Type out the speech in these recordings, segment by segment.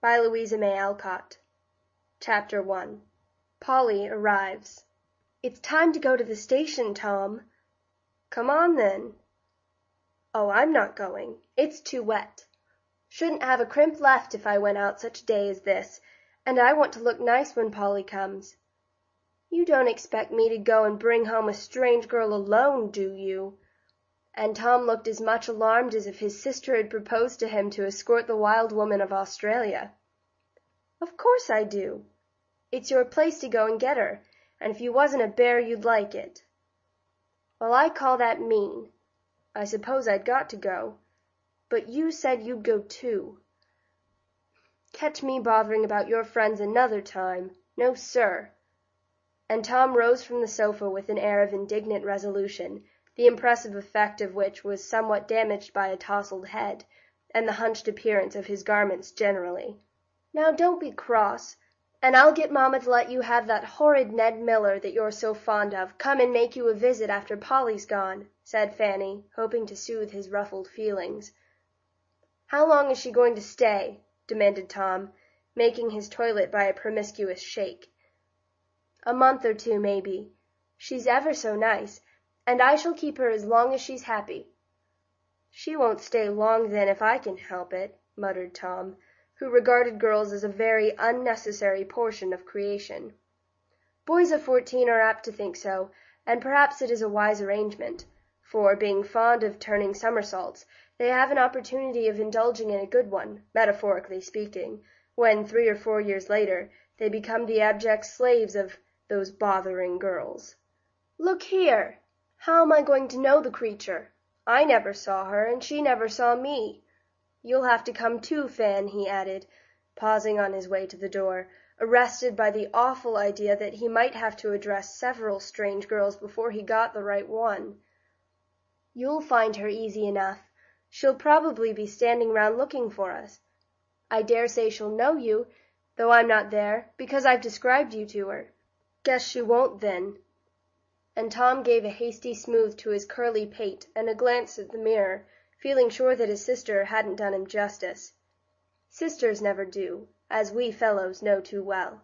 by Louisa May Alcott. Chapter 1. Polly Arrives. "It's time to go to the station, Tom." "Come on, then." "Oh, I'm not going. It's too wet. Shouldn't have a crimp left if I went out such a day as this, and I want to look nice when Polly comes." "You don't expect me to go and bring home a strange girl alone, do you?" And Tom looked as much alarmed as if his sister had proposed to him to escort the wild woman of Australia. "Of course I do. It's your place to go and get her, and if you wasn't a bear you'd like it." "Well, I call that mean. I suppose I'd got to go. But you said you'd go too." "Catch me bothering about your friends another time. No, sir." And Tom rose from the sofa with an air of indignant resolution, the impressive effect of which was somewhat damaged by a tousled head, and the hunched appearance of his garments generally. "Now don't be cross, and I'll get Mamma to let you have that horrid Ned Miller that you're so fond of come and make you a visit after Polly's gone," said Fanny, hoping to soothe his ruffled feelings. "How long is she going to stay?" demanded Tom, making his toilet by a promiscuous shake. "A month or two, maybe. She's ever so nice, and I shall keep her as long as she's happy." "She won't stay long, then, if I can help it," muttered Tom, who regarded girls as a very unnecessary portion of creation. Boys of 14 are apt to think so, and perhaps it is a wise arrangement, for, being fond of turning somersaults, they have an opportunity of indulging in a good one, metaphorically speaking, when 3 or 4 years later they become the abject slaves of those bothering girls. "Look here! How am I going to know the creature? I never saw her, and she never saw me. You'll have to come too, Fan," he added, pausing on his way to the door, arrested by the awful idea that he might have to address several strange girls before he got the right one. "You'll find her easy enough. She'll probably be standing round looking for us. I dare say she'll know you, though I'm not there, because I've described you to her." "Guess she won't, then." And Tom gave a hasty smooth to his curly pate and a glance at the mirror, feeling sure that his sister hadn't done him justice. Sisters never do, as we fellows know too well.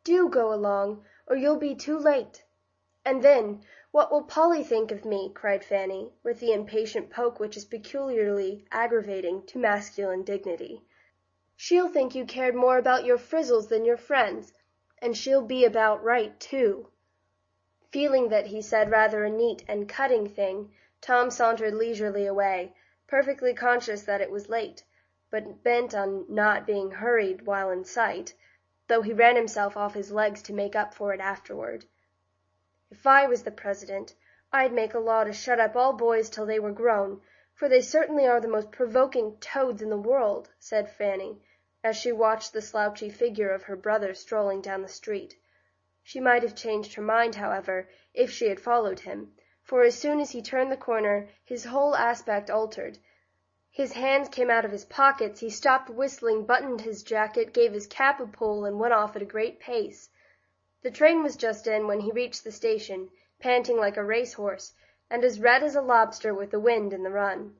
"Do go along, or you'll be too late. And then, what will Polly think of me?" cried Fanny, with the impatient poke which is peculiarly aggravating to masculine dignity. "She'll think you cared more about your frizzles than your friends, and she'll be about right, too." Feeling that he said rather a neat and cutting thing, Tom sauntered leisurely away, perfectly conscious that it was late, but bent on not being hurried while in sight, though he ran himself off his legs to make up for it afterward. "If I was the president, I'd make a law to shut up all boys till they were grown, for they certainly are the most provoking toads in the world," said Fanny, as she watched the slouchy figure of her brother strolling down the street. She might have changed her mind, however, if she had followed him, for as soon as he turned the corner his whole aspect altered. His hands came out of his pockets, he stopped whistling, buttoned his jacket, gave his cap a pull, and went off at a great pace. The train was just in when he reached the station, panting like a racehorse, and as red as a lobster with the wind in the run.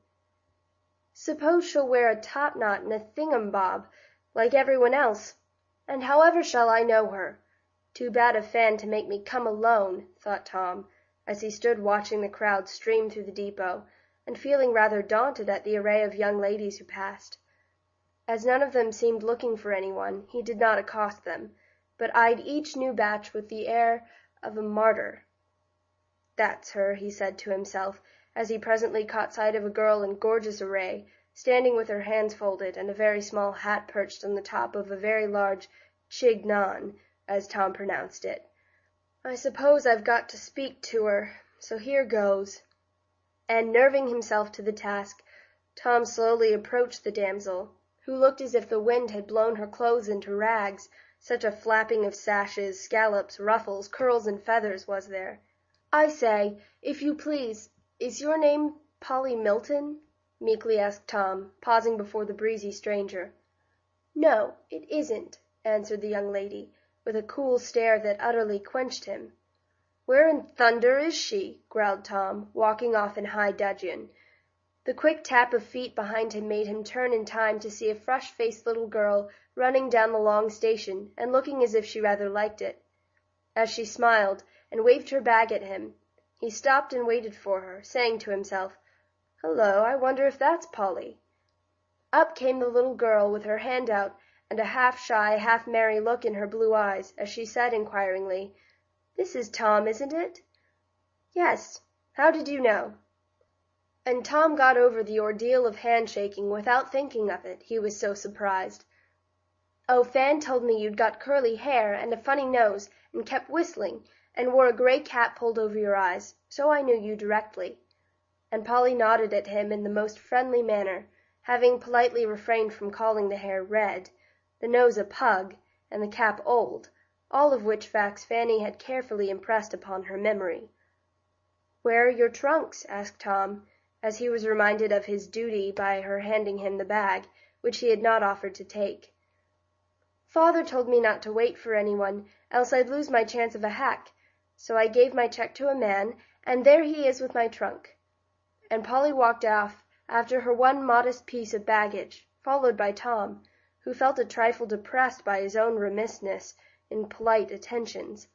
"Suppose she'll wear a topknot and a thingumbob, like everyone else, and however shall I know her? Too bad of Fan to make me come alone," thought Tom, as he stood watching the crowd stream through the depot, and feeling rather daunted at the array of young ladies who passed. As none of them seemed looking for anyone, he did not accost them, but eyed each new batch with the air of a martyr. "That's her," he said to himself, as he presently caught sight of a girl in gorgeous array, standing with her hands folded and a very small hat perched on the top of a very large chignon, as Tom pronounced it. "I suppose I've got to speak to her, so here goes." And nerving himself to the task, Tom slowly approached the damsel, who looked as if the wind had blown her clothes into rags, such a flapping of sashes, scallops, ruffles, curls, and feathers was there. "I say, if you please, is your name Polly Milton?" meekly asked Tom, pausing before the breezy stranger. "No, it isn't," answered the young lady, with a cool stare that utterly quenched him. "Where in thunder is she?" growled Tom, walking off in high dudgeon. The quick tap of feet behind him made him turn in time to see a fresh-faced little girl running down the long station and looking as if she rather liked it. As she smiled and waved her bag at him, he stopped and waited for her, saying to himself, "Hello, I wonder if that's Polly." Up came the little girl with her hand out and a half-shy, half-merry look in her blue eyes, as she said inquiringly, "This is Tom, isn't it?" "Yes. How did you know?" And Tom got over the ordeal of handshaking without thinking of it, he was so surprised. "Oh, Fan told me you'd got curly hair and a funny nose, and kept whistling, and wore a gray cap pulled over your eyes, so I knew you directly." And Polly nodded at him in the most friendly manner, having politely refrained from calling the hair red, the nose a pug, and the cap old, all of which facts Fanny had carefully impressed upon her memory. "Where are your trunks?" asked Tom, as he was reminded of his duty by her handing him the bag, which he had not offered to take. "Father told me not to wait for anyone, else I'd lose my chance of a hack, so I gave my check to a man, and there he is with my trunk." And Polly walked off after her one modest piece of baggage, followed by Tom, who felt a trifle depressed by his own remissness in polite attentions.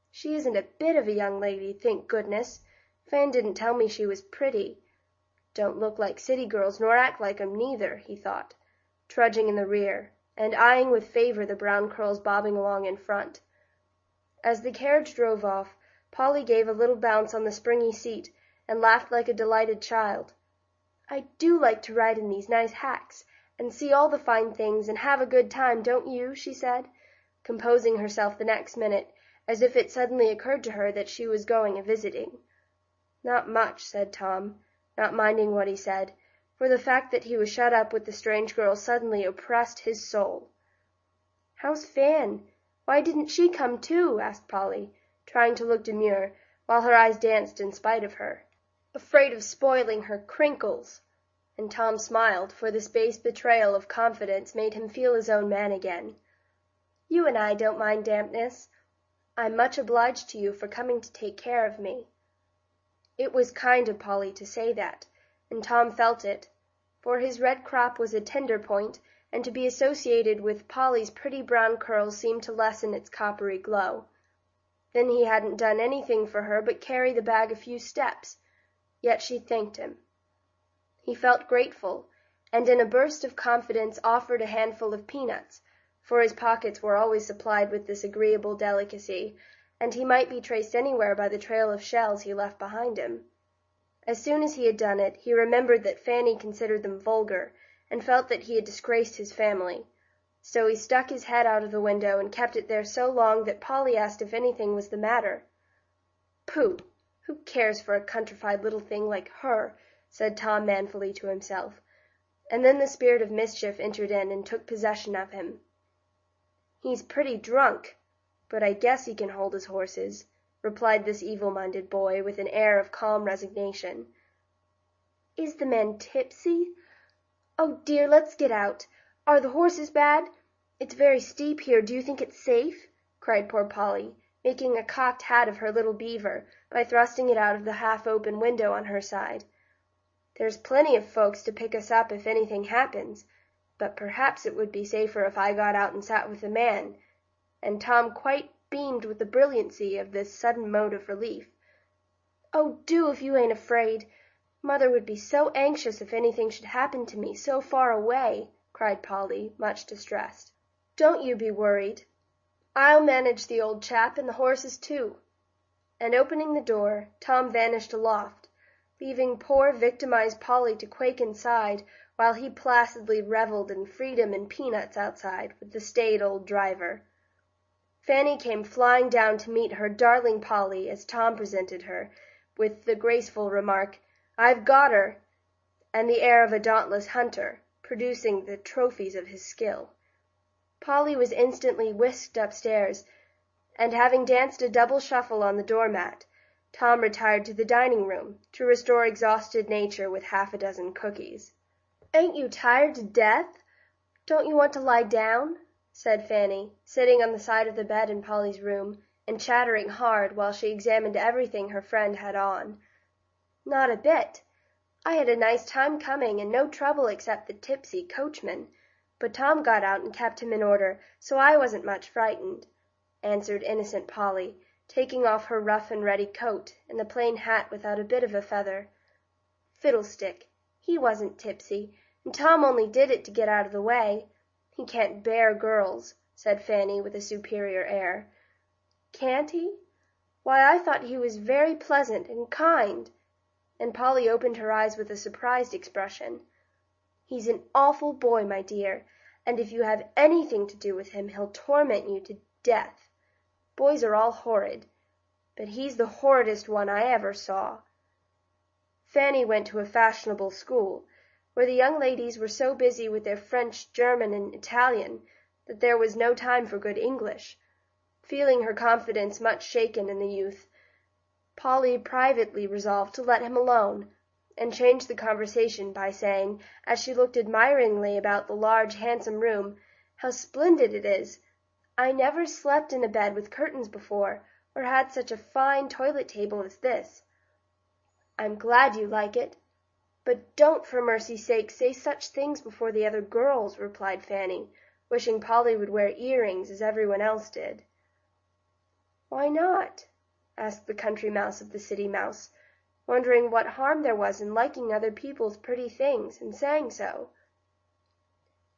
"She isn't a bit of a young lady, thank goodness. Fan didn't tell me she was pretty. Don't look like city girls, nor act like 'em neither," he thought, trudging in the rear, and eyeing with favor the brown curls bobbing along in front. As the carriage drove off, Polly gave a little bounce on the springy seat, and laughed like a delighted child. "I do like to ride in these nice hacks, and see all the fine things, and have a good time, don't you?" she said, composing herself the next minute, as if it suddenly occurred to her that she was going a-visiting. "Not much," said Tom, not minding what he said, for the fact that he was shut up with the strange girl suddenly oppressed his soul. "How's Fan? Why didn't she come too?" asked Polly, trying to look demure, while her eyes danced in spite of her. "Afraid of spoiling her crinkles." And Tom smiled, for this base betrayal of confidence made him feel his own man again. "You and I don't mind dampness. I'm much obliged to you for coming to take care of me." It was kind of Polly to say that, and Tom felt it, for his red crop was a tender point, and to be associated with Polly's pretty brown curls seemed to lessen its coppery glow. Then he hadn't done anything for her but carry the bag a few steps, yet she thanked him. He felt grateful, and in a burst of confidence offered a handful of peanuts, for his pockets were always supplied with this agreeable delicacy, and he might be traced anywhere by the trail of shells he left behind him. As soon as he had done it, he remembered that Fanny considered them vulgar, and felt that he had disgraced his family. So he stuck his head out of the window and kept it there so long that Polly asked if anything was the matter. "Pooh! Who cares for a countrified little thing like her?" said Tom manfully to himself, and then the spirit of mischief entered in and took possession of him. "He's pretty drunk, but I guess he can hold his horses," replied this evil-minded boy with an air of calm resignation. "Is the man tipsy? Oh, dear, let's get out. Are the horses bad? It's very steep here. Do you think it's safe?" cried poor Polly, making a cocked hat of her little beaver by thrusting it out of the half-open window on her side. "There's plenty of folks to pick us up if anything happens, but perhaps it would be safer if I got out and sat with the man," and Tom quite beamed with the brilliancy of this sudden mode of relief. "Oh, do, if you ain't afraid. Mother would be so anxious if anything should happen to me so far away," cried Polly, much distressed. "Don't you be worried. I'll manage the old chap and the horses too." And opening the door, Tom vanished aloft, leaving poor victimized Polly to quake inside, while he placidly revelled in freedom and peanuts outside with the staid old driver. Fanny came flying down to meet her darling Polly as Tom presented her, with the graceful remark, "I've got her," and the air of a dauntless hunter, producing the trophies of his skill. Polly was instantly whisked upstairs, and having danced a double shuffle on the door-mat, Tom retired to the dining-room to restore exhausted nature with half a dozen cookies. "Ain't you tired to death? Don't you want to lie down?" said Fanny, sitting on the side of the bed in Polly's room, and chattering hard while she examined everything her friend had on. "Not a bit. I had a nice time coming, and no trouble except the tipsy coachman. But Tom got out and kept him in order, so I wasn't much frightened," answered innocent Polly, taking off her rough-and-ready coat and the plain hat without a bit of a feather. "Fiddlestick! He wasn't tipsy, and Tom only did it to get out of the way. He can't bear girls," said Fanny, with a superior air. "Can't he? Why, I thought he was very pleasant and kind," and Polly opened her eyes with a surprised expression. "He's an awful boy, my dear, and if you have anything to do with him, he'll torment you to death. Boys are all horrid, but he's the horridest one I ever saw." Fanny went to a fashionable school, where the young ladies were so busy with their French, German, and Italian that there was no time for good English. Feeling her confidence much shaken in the youth, Polly privately resolved to let him alone, and changed the conversation by saying, as she looked admiringly about the large, handsome room, "How splendid it is! I never slept in a bed with curtains before, or had such a fine toilet table as this." "I'm glad you like it, but don't for mercy's sake say such things before the other girls," replied Fanny, wishing Polly would wear earrings as everyone else did. "Why not?" asked the country mouse of the city mouse, wondering what harm there was in liking other people's pretty things, and saying so.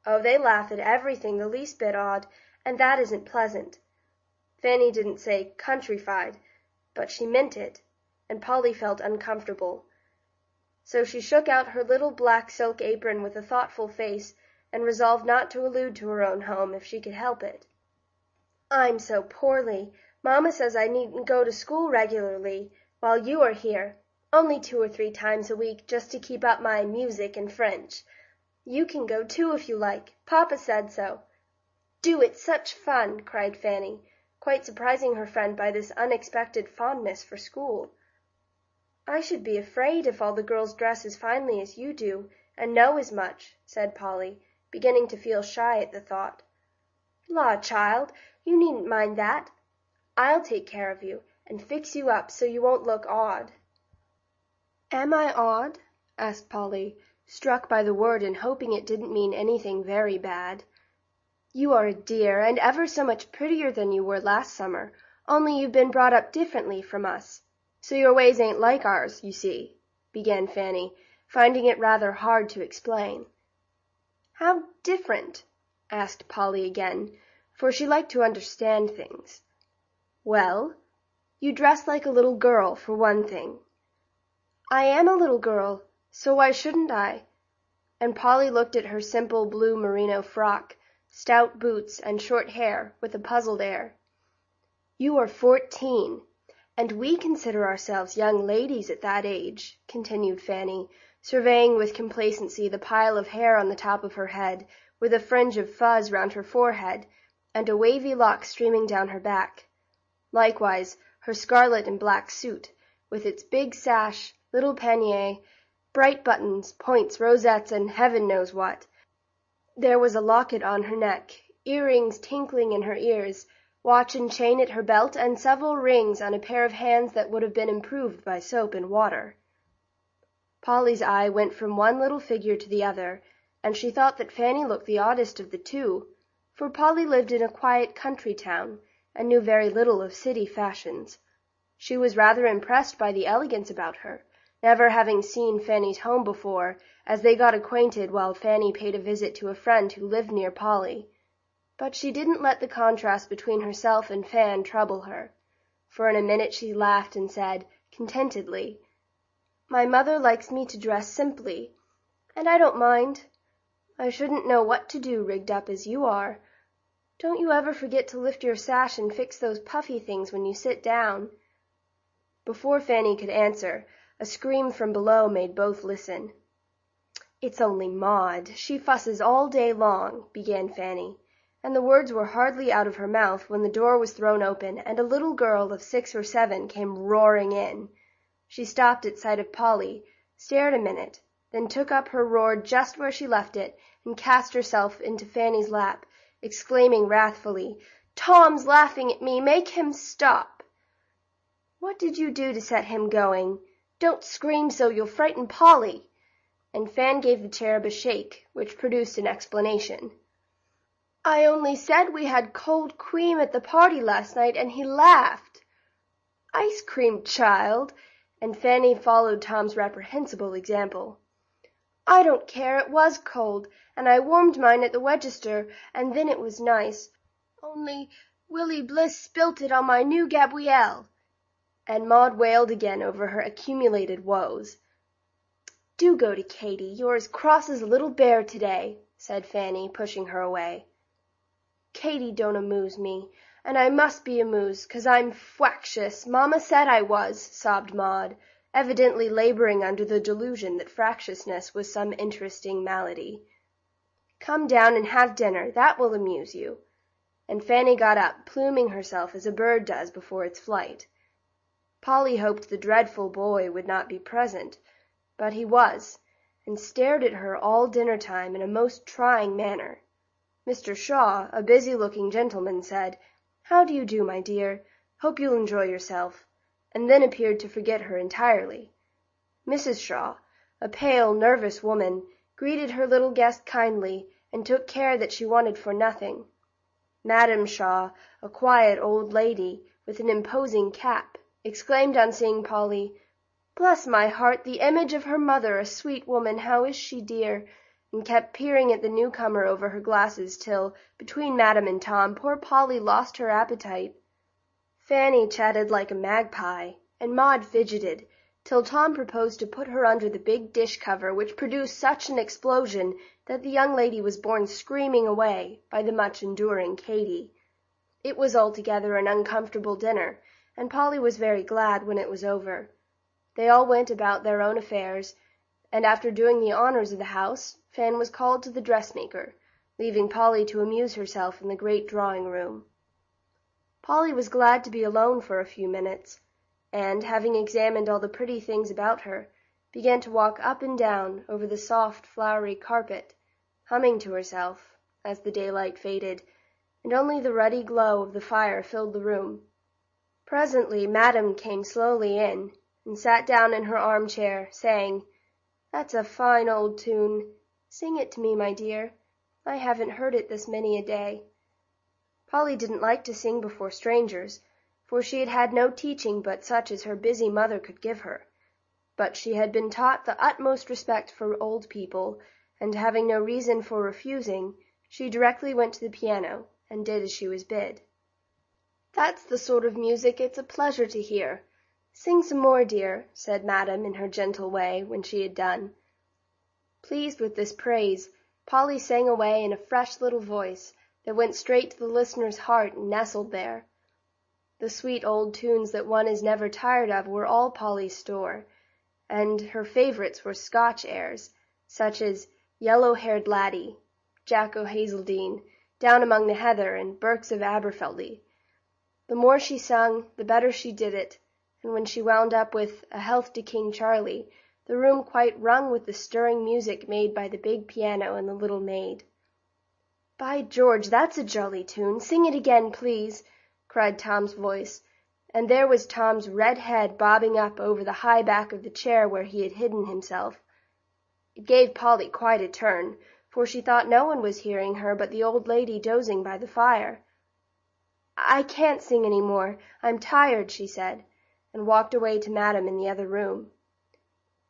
"Oh, they laugh at everything the least bit odd, and that isn't pleasant." Fanny didn't say "countrified," but she meant it, and Polly felt uncomfortable. So she shook out her little black silk apron with a thoughtful face, and resolved not to allude to her own home if she could help it. "I'm so poorly. Mamma says I needn't go to school regularly while you are here, only 2 or 3 times a week, just to keep up my music and French. You can go too if you like. Papa said so." "Do, it's such fun!" cried Fanny, quite surprising her friend by this unexpected fondness for school. "I should be afraid if all the girls dress as finely as you do, and know as much," said Polly, beginning to feel shy at the thought. "La, child, you needn't mind that. I'll take care of you, and fix you up so you won't look odd." "Am I odd?" asked Polly, struck by the word and hoping it didn't mean anything very bad. "You are a dear, and ever so much prettier than you were last summer, only you've been brought up differently from us. So your ways ain't like ours, you see," began Fanny, finding it rather hard to explain. "How different?" asked Polly again, for she liked to understand things. "Well, you dress like a little girl, for one thing." "I am a little girl, so why shouldn't I?" And Polly looked at her simple blue merino frock, stout boots, and short hair, with a puzzled air. "You are 14, and we consider ourselves young ladies at that age," continued Fanny, surveying with complacency the pile of hair on the top of her head, with a fringe of fuzz round her forehead, and a wavy lock streaming down her back. Likewise her scarlet and black suit, with its big sash, little panier, bright buttons, points, rosettes, and heaven knows what. There was a locket on her neck, earrings tinkling in her ears, watch and chain at her belt, and several rings on a pair of hands that would have been improved by soap and water. Polly's eye went from one little figure to the other, and she thought that Fanny looked the oddest of the two, for Polly lived in a quiet country town, and knew very little of city fashions. She was rather impressed by the elegance about her, never having seen Fanny's home before, as they got acquainted while Fanny paid a visit to a friend who lived near Polly. But she didn't let the contrast between herself and Fan trouble her, for in a minute she laughed and said, contentedly, "My mother likes me to dress simply, and I don't mind. I shouldn't know what to do rigged up as you are. Don't you ever forget to lift your sash and fix those puffy things when you sit down." Before Fanny could answer, a scream from below made both listen. "It's only Maud. She fusses all day long," began Fanny, and the words were hardly out of her mouth when the door was thrown open, and a little girl of 6 or 7 came roaring in. She stopped at sight of Polly, stared a minute, then took up her roar just where she left it, and cast herself into Fanny's lap, exclaiming wrathfully, "Tom's laughing at me! Make him stop!" "What did you do to set him going? Don't scream so, you'll frighten Polly!" and Fan gave the cherub a shake, which produced an explanation. "I only said we had cold cream at the party last night, and he laughed." "Ice cream, child," and Fanny followed Tom's reprehensible example. "I don't care, it was cold, and I warmed mine at the register, and then it was nice. Only Willie Bliss spilt it on my new Gabrielle." And Maud wailed again over her accumulated woes. "Do go to Katy, you're as cross as a little bear to-day," said Fanny, pushing her away. "Katy don't amuse me, and I must be amused, 'cause I'm fractious. Mamma said I was," sobbed Maud, evidently laboring under the delusion that fractiousness was some interesting malady. "Come down and have dinner, that will amuse you." And Fanny got up, pluming herself as a bird does before its flight. Polly hoped the dreadful boy would not be present, but he was, and stared at her all dinner-time in a most trying manner. Mr. Shaw, a busy-looking gentleman, said, "How do you do, my dear? Hope you'll enjoy yourself," and then appeared to forget her entirely. Mrs. Shaw, a pale, nervous woman, greeted her little guest kindly, and took care that she wanted for nothing. Madam Shaw, a quiet old lady, with an imposing cap, exclaimed on seeing Polly, "Bless my heart, the image of her mother, a sweet woman, how is she, dear?" and kept peering at the newcomer over her glasses till, between Madam and Tom, poor Polly lost her appetite. Fanny chatted like a magpie, and Maud fidgeted, till Tom proposed to put her under the big dish cover, which produced such an explosion that the young lady was borne screaming away by the much-enduring Katy. It was altogether an uncomfortable dinner, and Polly was very glad when it was over. They all went about their own affairs, and after doing the honors of the house, Fan was called to the dressmaker, leaving Polly to amuse herself in the great drawing-room. Polly was glad to be alone for a few minutes, and, having examined all the pretty things about her, began to walk up and down over the soft, flowery carpet, humming to herself, as the daylight faded, and only the ruddy glow of the fire filled the room. Presently Madam came slowly in, and sat down in her armchair, saying, "That's a fine old tune. Sing it to me, my dear. I haven't heard it this many a day." Polly didn't like to sing before strangers, for she had had no teaching but such as her busy mother could give her. But she had been taught the utmost respect for old people, and having no reason for refusing, she directly went to the piano, and did as she was bid. "That's the sort of music it's a pleasure to hear. Sing some more, dear," said Madam in her gentle way, when she had done. Pleased with this praise, Polly sang away in a fresh little voice that went straight to the listener's heart and nestled there. The sweet old tunes that one is never tired of were all Polly's store, and her favorites were Scotch airs, such as "Yellow-Haired Laddie," "Jack o' Hazeldean," "Down Among the Heather," and "Berks of Aberfeldy." The more she sung, the better she did it, and when she wound up with "A Health to King Charlie," the room quite rung with the stirring music made by the big piano and the little maid. "By George, that's a jolly tune! Sing it again, please!" cried Tom's voice, and there was Tom's red head bobbing up over the high back of the chair where he had hidden himself. It gave Polly quite a turn, for she thought no one was hearing her but the old lady dozing by the fire. "I can't sing any more. I'm tired," she said, and walked away to Madam in the other room.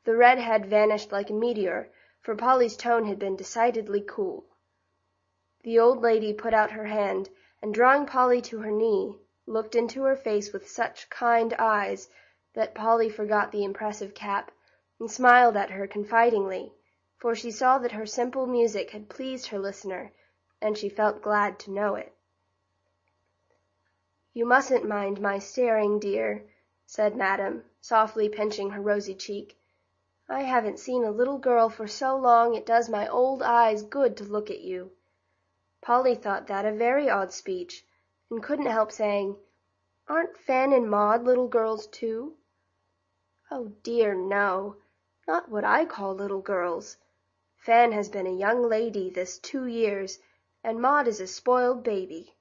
The red head vanished like a meteor, for Polly's tone had been decidedly cool. The old lady put out her hand, and drawing Polly to her knee, looked into her face with such kind eyes that Polly forgot the impressive cap, and smiled at her confidingly, for she saw that her simple music had pleased her listener, and she felt glad to know it. "You mustn't mind my staring, dear," said Madam, softly pinching her rosy cheek. "I haven't seen a little girl for so long it does my old eyes good to look at you." Polly thought that a very odd speech, and couldn't help saying, "Aren't Fan and Maud little girls too?" "Oh dear, no, not what I call little girls. Fan has been a young lady this 2 years, and Maud is a spoiled baby.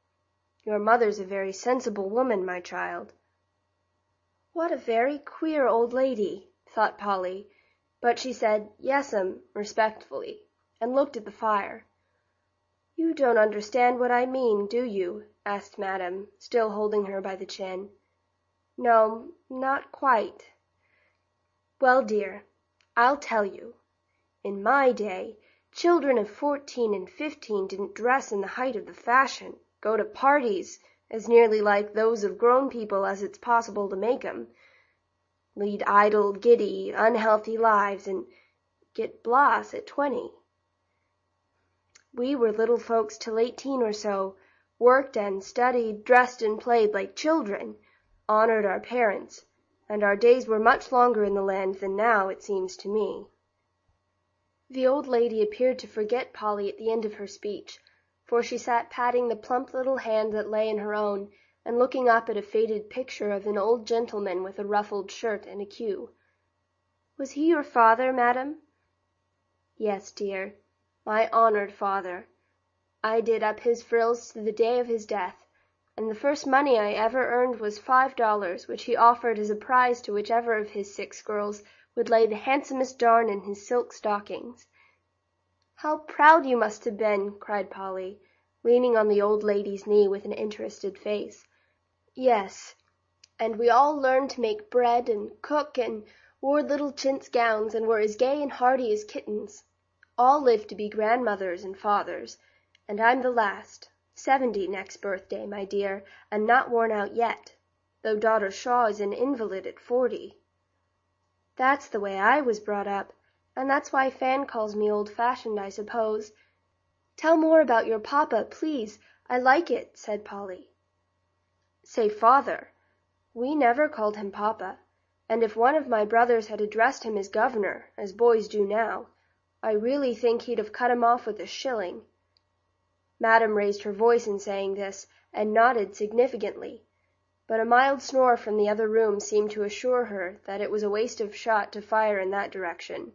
Your mother's a very sensible woman, my child." "What a very queer old lady," thought Polly, but she said "Yes'm" respectfully, and looked at the fire. "You don't understand what I mean, do you?" asked Madame, still holding her by the chin. "No, not quite." "Well, dear, I'll tell you. In my day, children of 14 and 15 didn't dress in the height of the fashion, go to parties as nearly like those of grown people as it's possible to make 'em, lead idle, giddy, unhealthy lives, and get blass at 20. We were little folks till 18 or so, worked and studied, dressed and played like children, honored our parents, and our days were much longer in the land than now, it seems to me." The old lady appeared to forget Polly at the end of her speech, for she sat patting the plump little hand that lay in her own, and looking up at a faded picture of an old gentleman with a ruffled shirt and a queue. "Was he your father, madam?" "Yes, dear, my honored father. I did up his frills to the day of his death, and the first money I ever earned was $5, which he offered as a prize to whichever of his 6 girls would lay the handsomest darn in his silk stockings." "How proud you must have been!" cried Polly, leaning on the old lady's knee with an interested face. "Yes, and we all learned to make bread and cook and wore little chintz gowns and were as gay and hearty as kittens. All lived to be grandmothers and fathers, and I'm the last, 70 next birthday, my dear, and not worn out yet, though daughter Shaw is an invalid at 40. That's the way I was brought up, and that's why Fan calls me old-fashioned, I suppose. Tell more about your papa, please. I like it," said Polly. "Say father. We never called him papa, and if one of my brothers had addressed him as governor, as boys do now, I really think he'd have cut him off with a shilling." Madame raised her voice in saying this, and nodded significantly, but a mild snore from the other room seemed to assure her that it was a waste of shot to fire in that direction.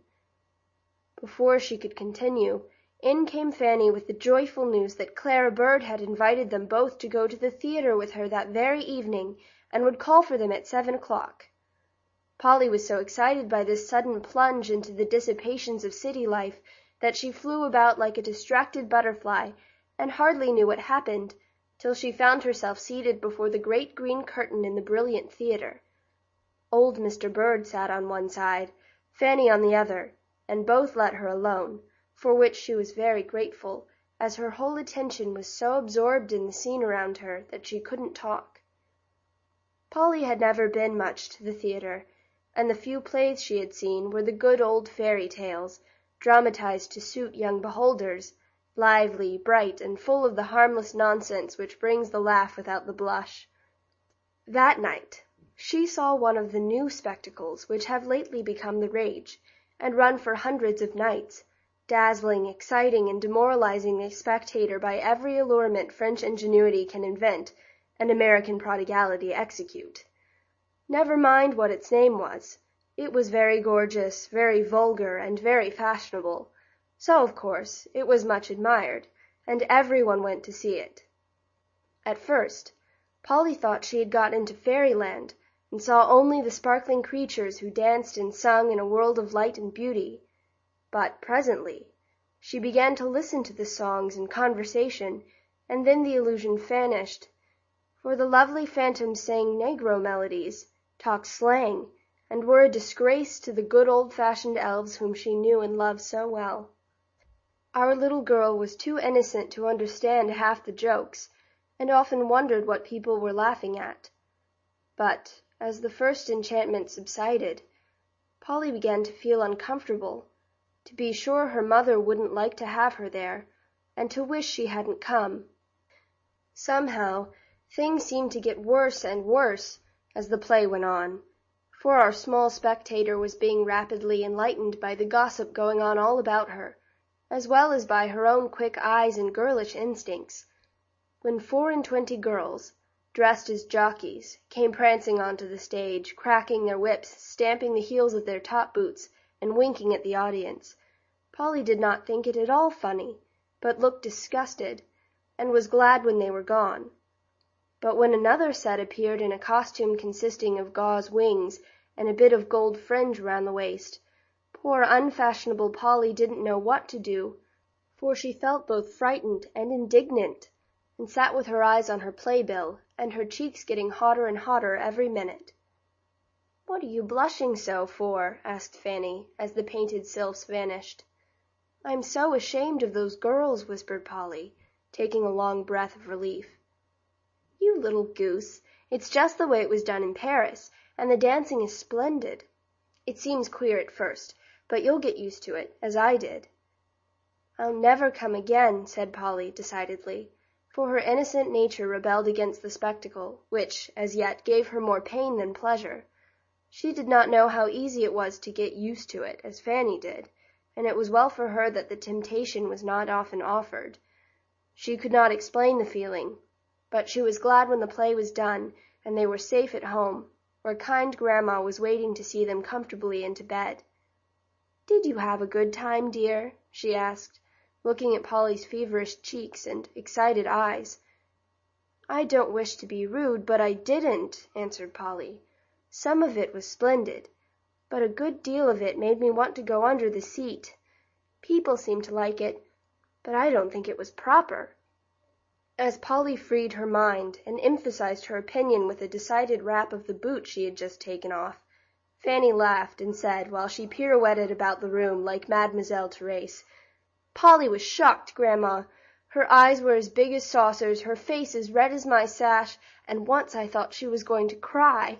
Before she could continue, in came Fanny with the joyful news that Clara Bird had invited them both to go to the theatre with her that very evening, and would call for them at 7 o'clock. Polly was so excited by this sudden plunge into the dissipations of city life that she flew about like a distracted butterfly, and hardly knew what happened, till she found herself seated before the great green curtain in the brilliant theatre. Old Mr. Bird sat on one side, Fanny on the other, and both let her alone, for which she was very grateful, as her whole attention was so absorbed in the scene around her that she couldn't talk. Polly had never been much to the theatre, and the few plays she had seen were the good old fairy tales, dramatized to suit young beholders, lively, bright, and full of the harmless nonsense which brings the laugh without the blush. That night she saw one of the new spectacles which have lately become the rage, and run for hundreds of nights, dazzling, exciting, and demoralizing the spectator by every allurement French ingenuity can invent and American prodigality execute. Never mind what its name was. It was very gorgeous, very vulgar, and very fashionable, so, of course, it was much admired, and everyone went to see it. At first, Polly thought she had got into fairyland, and saw only the sparkling creatures who danced and sung in a world of light and beauty. But presently she began to listen to the songs and conversation, and then the illusion vanished, for the lovely phantoms sang negro melodies, talked slang, and were a disgrace to the good old-fashioned elves whom she knew and loved so well. Our little girl was too innocent to understand half the jokes, and often wondered what people were laughing at. But, as the first enchantment subsided, Polly began to feel uncomfortable, to be sure her mother wouldn't like to have her there, and to wish she hadn't come. Somehow, things seemed to get worse and worse as the play went on, for our small spectator was being rapidly enlightened by the gossip going on all about her, as well as by her own quick eyes and girlish instincts, when 24 girls, dressed as jockeys, came prancing onto the stage, cracking their whips, stamping the heels of their top boots, and winking at the audience. Polly did not think it at all funny, but looked disgusted, and was glad when they were gone. But when another set appeared in a costume consisting of gauze wings and a bit of gold fringe round the waist, Poor unfashionable Polly didn't know what to do, for she felt both frightened and indignant, and sat with her eyes on her playbill, and her cheeks getting hotter and hotter every minute. "What are you blushing so for?" asked Fanny, as the painted sylphs vanished. "I'm so ashamed of those girls," whispered Polly, taking a long breath of relief. "You little goose, it's just the way it was done in Paris, and the dancing is splendid. It seems queer at first, but you'll get used to it, as I did." "I'll never come again," said Polly, decidedly, for her innocent nature rebelled against the spectacle, which, as yet, gave her more pain than pleasure. She did not know how easy it was to get used to it, as Fanny did, and it was well for her that the temptation was not often offered. She could not explain the feeling, but she was glad when the play was done, and they were safe at home, where kind grandma was waiting to see them comfortably into bed. "Did you have a good time, dear?" she asked, looking at Polly's feverish cheeks and excited eyes. "I don't wish to be rude, but I didn't," answered Polly. "Some of it was splendid, but a good deal of it made me want to go under the seat. People seemed to like it, but I don't think it was proper." As Polly freed her mind, and emphasized her opinion with a decided rap of the boot she had just taken off, Fanny laughed and said, while she pirouetted about the room like Mademoiselle Therese, "Polly was shocked, Grandma. Her eyes were as big as saucers, her face as red as my sash, and once I thought she was going to cry.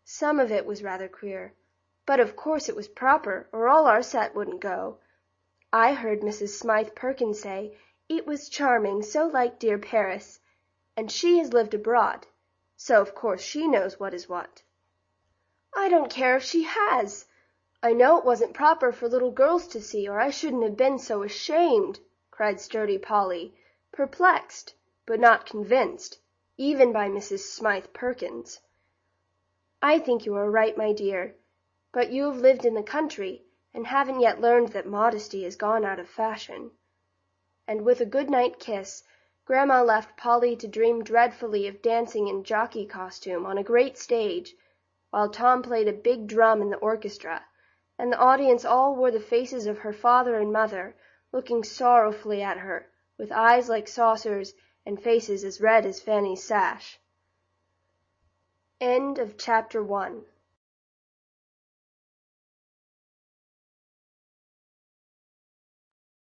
Some of it was rather queer, but of course it was proper, or all our set wouldn't go. I heard Mrs. Smythe Perkins say, 'It was charming, so like dear Paris,' and she has lived abroad, so of course she knows what is what." "I don't care if she has. I know it wasn't proper for little girls to see, or I shouldn't have been so ashamed," cried sturdy Polly, perplexed, but not convinced, even by Mrs. Smythe Perkins. "I think you are right, my dear, but you have lived in the country, and haven't yet learned that modesty has gone out of fashion." And with a good-night kiss, Grandma left Polly to dream dreadfully of dancing in jockey costume on a great stage, while Tom played a big drum in the orchestra, and the audience all wore the faces of her father and mother, looking sorrowfully at her, with eyes like saucers and faces as red as Fanny's sash. End of Chapter 1.